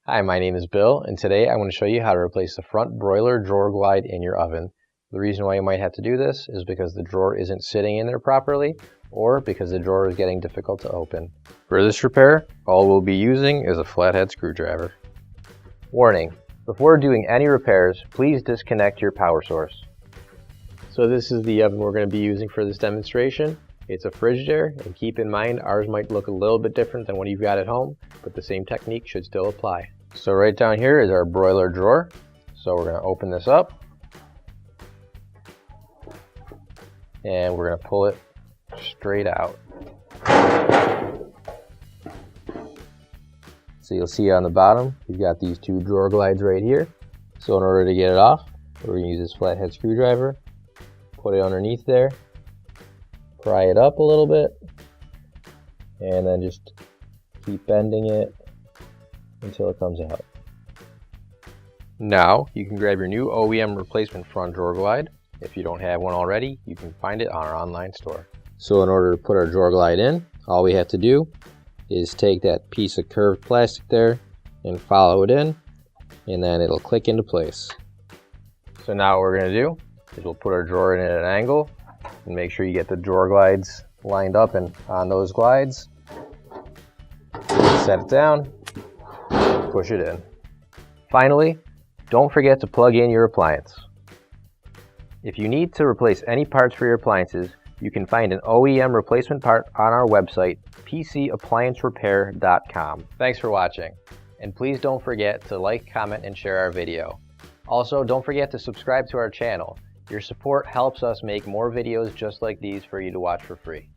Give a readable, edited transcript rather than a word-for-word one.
Hi, my name is Bill, and today I want to show you how to replace the front broiler drawer glide in your oven. The reason why you might have to do this is because the drawer isn't sitting in there properly, or because the drawer is getting difficult to open. For this repair, all we'll be using is a flathead screwdriver. Warning: before doing any repairs, please disconnect your power source. So this is the oven we're going to be using for this demonstration. It's a Frigidaire, and keep in mind ours might look a little bit different than what you've got at home, but the same technique should still apply. So right down here is our broiler drawer. So we're going to open this up, and we're going to pull it straight out. So you'll see on the bottom, we've got these two drawer glides right here. So in order to get it off, we're going to use this flathead screwdriver, put it underneath there, pry it up a little bit, and then just keep bending it until it comes out. Now you can grab your new OEM replacement front drawer glide. If you don't have one already, you can find it on our online store. So in order to put our drawer glide in, all we have to do is take that piece of curved plastic there and follow it in, and then it'll click into place. So now what we're going to do is we'll put our drawer in at an angle and make sure you get the drawer glides lined up and on those glides. Set it down, push it in. Finally, don't forget to plug in your appliance. If you need to replace any parts for your appliances, you can find an OEM replacement part on our website, PCApplianceRepair.com. Thanks for watching, and please don't forget to like, comment, and share our video. Also, don't forget to subscribe to our channel. Your support helps us make more videos just like these for you to watch for free.